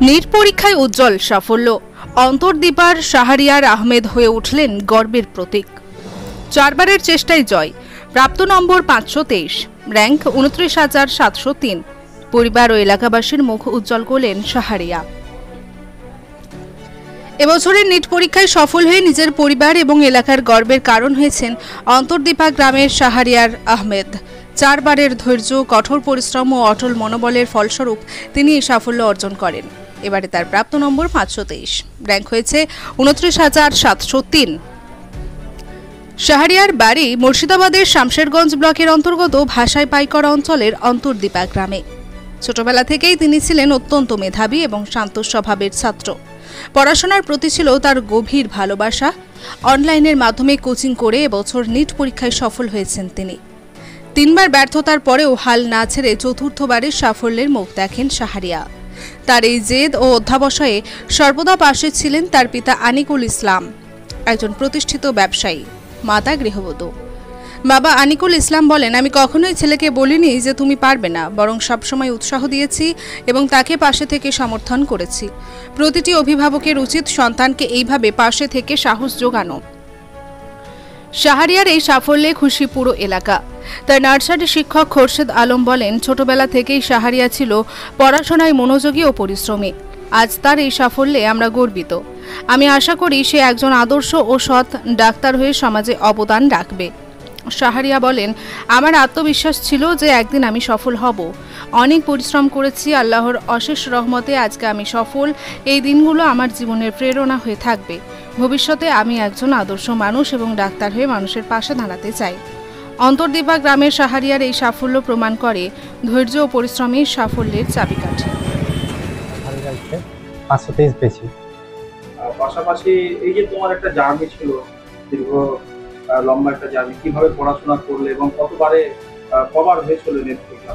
NEET परीक्षाয় उज्ज्वल साफल्य অন্তর্দীপার শাহরিয়ার আহমেদ হয়ে উঠলেন গর্বের প্রতীক। চারবারের চেষ্টায় জয়, প্রাপ্ত নম্বর 523, র্যাঙ্ক 29,703। পরিবার ও এলাকাবাসীর মুখ উজ্জ্বল করলেন শাহরিয়া। এবছরের নিট পরীক্ষায় সফল হয়ে নিজের পরিবার এবং এলাকার গর্বের কারণ হয়েছেন অন্তর্দীপা গ্রামের শাহরিয়ার আহমেদ। চারবারের ধৈর্য, কঠোর পরিশ্রম ও অটল মনোবলের ফলস্বরূপ তিনি এই সাফল্য অর্জন করেন। এবারে তার প্রাপ্ত নম্বর 523, র্যাঙ্ক হয়েছে 29,703। শাহরিয়ার বাড়ি মুর্শিদাবাদের শামশেরগঞ্জ ব্লকের অন্তর্গত ভাষাই পাইকড়া অঞ্চলের অন্তর্দীপা গ্রামে। ছোটবেলা থেকেই তিনি ছিলেন অত্যন্ত মেধাবী এবং শান্ত স্বভাবের ছাত্র। পড়াশোনার প্রতি ছিল তার গভীর ভালোবাসা। অনলাইনের মাধ্যমে কোচিং করে এবছর নিট পরীক্ষায় সফল হয়েছেন তিনি। 3 বার ব্যর্থতার পরেও হাল না ছেড়ে চতুর্থবারের সাফল্যের মুখ দেখেন শাহরিয়া। তার এই জেদ ও অধ্যাবসায়ে সর্বদা পাশে ছিলেন তার পিতা আনিকুল ইসলাম, একজন প্রতিষ্ঠিত ব্যবসায়ী, মাতা গৃহবধূ। বাবা আনিকুল ইসলাম বলেন, আমি কখনোই ছেলেকে বলিনি যে তুমি পারবে না, বরং সবসময় উৎসাহ দিয়েছি এবং তাকে পাশে থেকে সমর্থন করেছি। প্রতিটি অভিভাবকের উচিত সন্তানকে এইভাবে পাশে থেকে সাহস যোগানো। শাহরিয়ার এই সাফল্যে খুশি পুরো এলাকা। তার নার্সারি শিক্ষক খোরশেদ আলম বলেন, ছোটবেলা থেকেই শাহরিয়া ছিল পড়াশোনায় মনোযোগী ও পরিশ্রমী। আজ তার এই সাফল্যে আমরা গর্বিত। আমি আশা করি সে একজন আদর্শ ও সৎ ডাক্তার হয়ে সমাজে অবদান রাখবে। শাহরিয়া বলেন, আমার আত্মবিশ্বাস ছিল যে একদিন আমি সফল হব। অনেক পরিশ্রম করেছি, আল্লাহর অশেষ রহমতে আজকে আমি সফল। এই দিনগুলো আমার জীবনের প্রেরণা হয়ে থাকবে। ভবিষ্যতে আমি একজন আদর্শ মানুষ এবং ডাক্তার হয়ে মানুষের পাশে দাঁড়াতে চাই। অন্তর্দীপা গ্রামের শাহরিয়ার এই সাফল্য প্রমাণ করে ধৈর্য ও পরিশ্রমের সাফল্যের চাবিকাঠি। পাশাপাশি এই যে তোমার একটা জার্নি ছিল, দীর্ঘ লম্বা একটা জার্নি, কিভাবে পড়াশোনা করলে এবং কবার হয়েছিল নেট পরীক্ষা?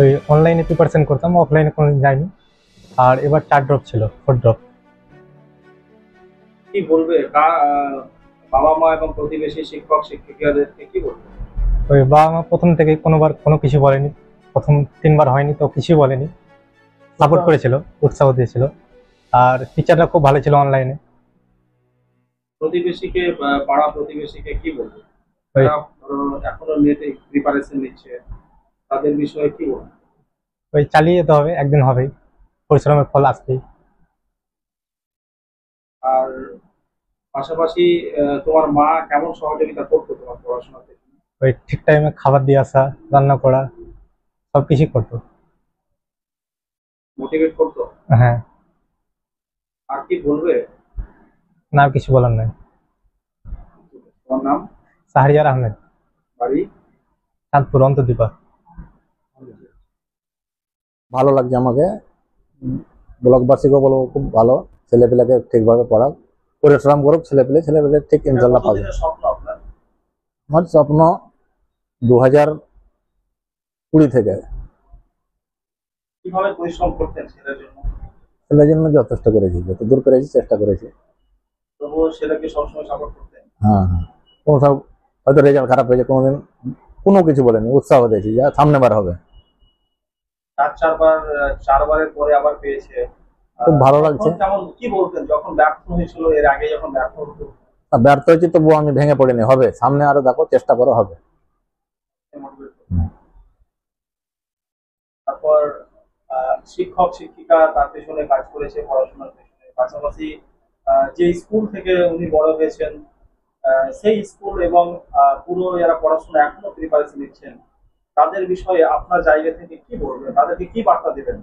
ওই অনলাইনে প্রিপারেশন করতাম, অফলাইনে কোনো যাইনি। আর এবার 4 ড্রপ ছিল, 4 ড্রপ। কি বলবে বাবা মা এবং প্রতিবেশী শিক্ষক শিক্ষিকাদেরকে কি বলবে? ওই বাবা মা প্রথম থেকে কোনোবার কোনো কিছু বলেনি, প্রথম 3 বার হয়নি তো কিছু বলেনি, সাপোর্ট করেছিল, উৎসাহ দিয়েছিল। আর টিচাররা খুব ভালো ছিল অনলাইনে। প্রতিবেশীকে, পাড়া প্রতিবেশীকে কি বলবে এখনো নেটে প্রিপারেশন নিচ্ছে, তাদের বিষয়ে কি বলবে? ওই চালিয়ে যেতে হবে, একদিন হবেই, পরিশ্রমের ফল আসবেই। আর পাশাপাশি তোমার মা কেমন সহযোগিতা করতো তোমার পড়াশোনাতে? ওই ঠিক টাইমে খাবার দিয়ে আসা, রান্না করা, সবকিছু করতো, মোটিভেট করতো। হ্যাঁ। আর কি বলবে? না, কিছু বলার নাই। তোমার নাম? শাহরিয়ার আহমেদ, বাড়ি চাঁদপুর, অন্তর্দীপা। ভালো লাগছে আমাকে, ব্লকবাসীকেও বলবো খুব ভালো, ছেলেপিলাকে ঠিকভাবে পড়াও, পরিশ্রম করুক ছেলেপিলে ঠিক ইনশাল্লাহ পাবে। আমার স্বপ্ন 2020 থেকে। কিভাবে পরিশ্রম করতেন ছেলের জন্য? ছেলের জন্য যথেষ্ট করেছি, যত দূর পেরেছি চেষ্টা করেছি। তবুও ছেলেকে সবসময় সাপোর্ট করতেন? হ্যাঁ, কোনো হয়তো রেজাল্ট খারাপ হয়েছে, কোনোদিন কোনো কিছু বলেনি, উৎসাহ দিয়েছি যা সামনে বার হবে। 4বারের পরে আবার পেয়েছে, খুব ভালো লাগছে। কেমন কি বলতেন যখন ব্যর্থ হয়েছিল? এর আগে যখন ব্যর্থ হতো? ব্যর্থ হয়েছি তবুও আমি ভেঙে পড়িনি, হবে সামনে, আরো দেখো চেষ্টা করো, হবে। তারপর শিক্ষক শিক্ষিকা তার পেছনে কাজ করেছে, পড়াশোনার পেছনে, পাশাপাশি যে স্কুল থেকে উনি বড় হয়েছেন সেই স্কুল এবং পুরো যারা পড়াশোনা এখনো প্রিপারেশন নিচ্ছেন তাদের বিষয়ে আপনার জায়গা থেকে কি বলবেন? তাদেরকে কি বার্তা দেবেন?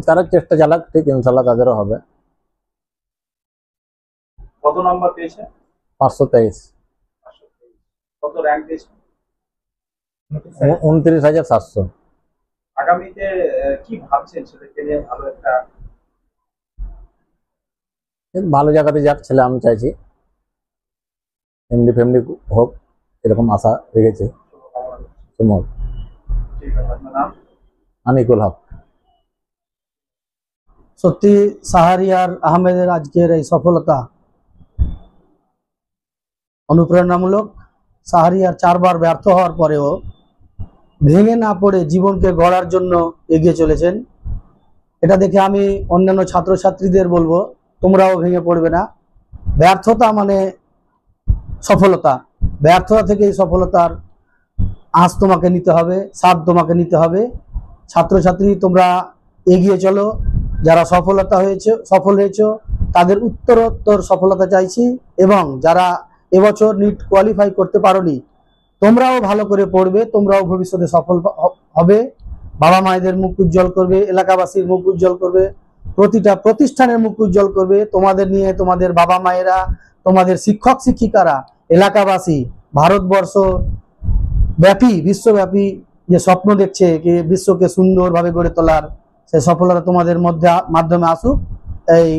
তারা চেষ্টা চালাক, ঠিক ইনশাল্লাহ তাদেরও হবে। কত নাম্বার পেয়েছে? 523। কত র্যাঙ্ক পেয়েছে? 29,700। আগামীতে কি ভাবছেন ছেলেকে নিয়ে? ভালো জায়গাতে যাক ছেলে, আমি চাইছি এমডি ফ্যামিলি হোক, এরকম আশা রেখেছে। আনিকুল হক। সত্যি শাহরিয়ার আহমেদের আজকের এই সফলতা অনুপ্রেরণামূলক। শাহরিয়ার 4 বার ব্যর্থ হওয়ার পরেও ভেঙে না পড়ে জীবনকে গড়ার জন্য এগিয়ে চলেছেন। এটা দেখে আমি অন্যান্য ছাত্রছাত্রীদের বলবো, তোমরাও ভেঙে পড়বে না। ব্যর্থতা মানে সফলতা, ব্যর্থতা থেকে এই সফলতার আঁচ তোমাকে নিতে হবে, স্বাদ তোমাকে নিতে হবে। ছাত্রছাত্রী তোমরা এগিয়ে চলো, যারা সফল হয়েছো তাদের উত্তরোত্তর সফলতা চাইছি, এবং যারা এবছর নিট কোয়ালিফাই করতে পারোনি তোমরাও ভালো করে পড়বে, তোমরাও ভবিষ্যতে সফল হবে, বাবা মায়েদের মুখ উজ্জ্বল করবে, এলাকাবাসীর মুখ উজ্জ্বল করবে, প্রতিটা প্রতিষ্ঠানের মুখ উজ্জ্বল করবে। তোমাদের নিয়ে তোমাদের বাবা মায়েরা, তোমাদের শিক্ষক শিক্ষিকারা, এলাকাবাসী, ভারতবর্ষ ব্যাপী, বিশ্বব্যাপী যে স্বপ্ন দেখছে যে বিশ্বকে সুন্দরভাবে গড়ে তোলার, সেই সফলতা তোমাদের মাধ্যমে আসুক, এই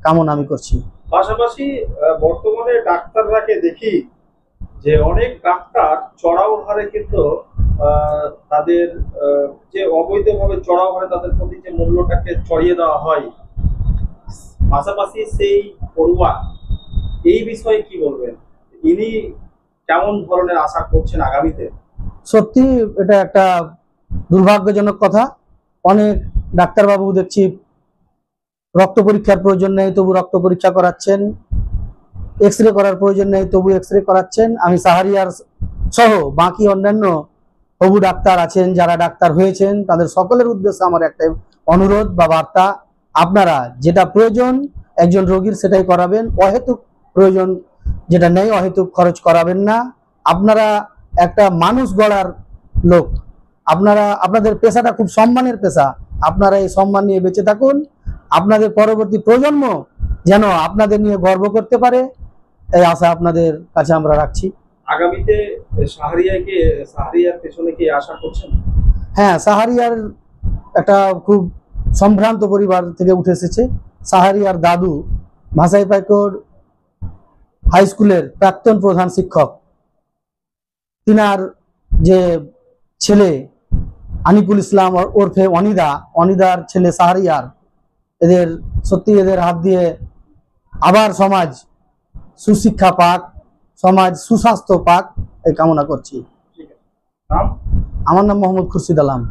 কামনা আমি করছি। পাশাপাশি বর্তমানে ডাক্তাররাকে দেখি যে অনেক ডাক্তার চড়াও হারে কিন্তু তাদের যে অবৈধভাবে চড়াও হারে তাদের প্রতি যে মূল্যটাকে চড়িয়ে দেওয়া হয়, পাশাপাশি সেই পড়ুয়া, এই বিষয়ে কি বলবেন? ইনি কেমন ধরনের আশা করছেন আগামীতে? সত্যি এটা একটা দুর্ভাগ্যজনক কথা। অনেক ডাক্তারবাবু দেখছি রক্ত পরীক্ষার প্রয়োজন নেই তবু রক্ত পরীক্ষা করাচ্ছেন, এক্স রে করার প্রয়োজন নেই তবু এক্স রে করাচ্ছেন। আমি সাহারিয়ার সহ বাকি অন্যান্য হবু ডাক্তার আছেন যারা ডাক্তার হয়েছেন, তাদের সকলের উদ্দেশ্যে আমার একটা অনুরোধ বা বার্তা, আপনারা যেটা প্রয়োজন একজন রোগীর সেটাই করাবেন, অহেতুক প্রয়োজন যেটা নেই অহেতুক খরচ করাবেন না। আপনারা একটা মানুষ গড়ার লোক, আপনাদের পেশাটা খুব সম্মানের পেশা, আপনারা এই সম্মান নিয়ে বেঁচে থাকুন, আপনাদের পরবর্তী প্রজন্ম যেন আপনাদের নিয়ে গর্ব করতে পারে, এই আশা আপনাদের কাছে আমরা রাখছি। আগামীতে সাহারিয়ার পেছনে কি আশা করছেন? হ্যাঁ, সাহারিয়ার একটা খুব সম্ভ্রান্ত পরিবার থেকে উঠে এসেছে। সাহারিয়ার দাদু ভাষাইপাইকর হাই স্কুলের প্রাক্তন প্রধান শিক্ষক, তিনার যে ছেলে আনিকুল ইসলাম ওরফে অনিদার ছেলে সাহারিয়ার, এদের হাত দিয়ে আবার সমাজ সুশিক্ষা পাক, সমাজ সুস্বাস্থ্য পাক, এই কামনা করছি। নাম? আমার নাম মোহাম্মদ খুরশিদ আলম।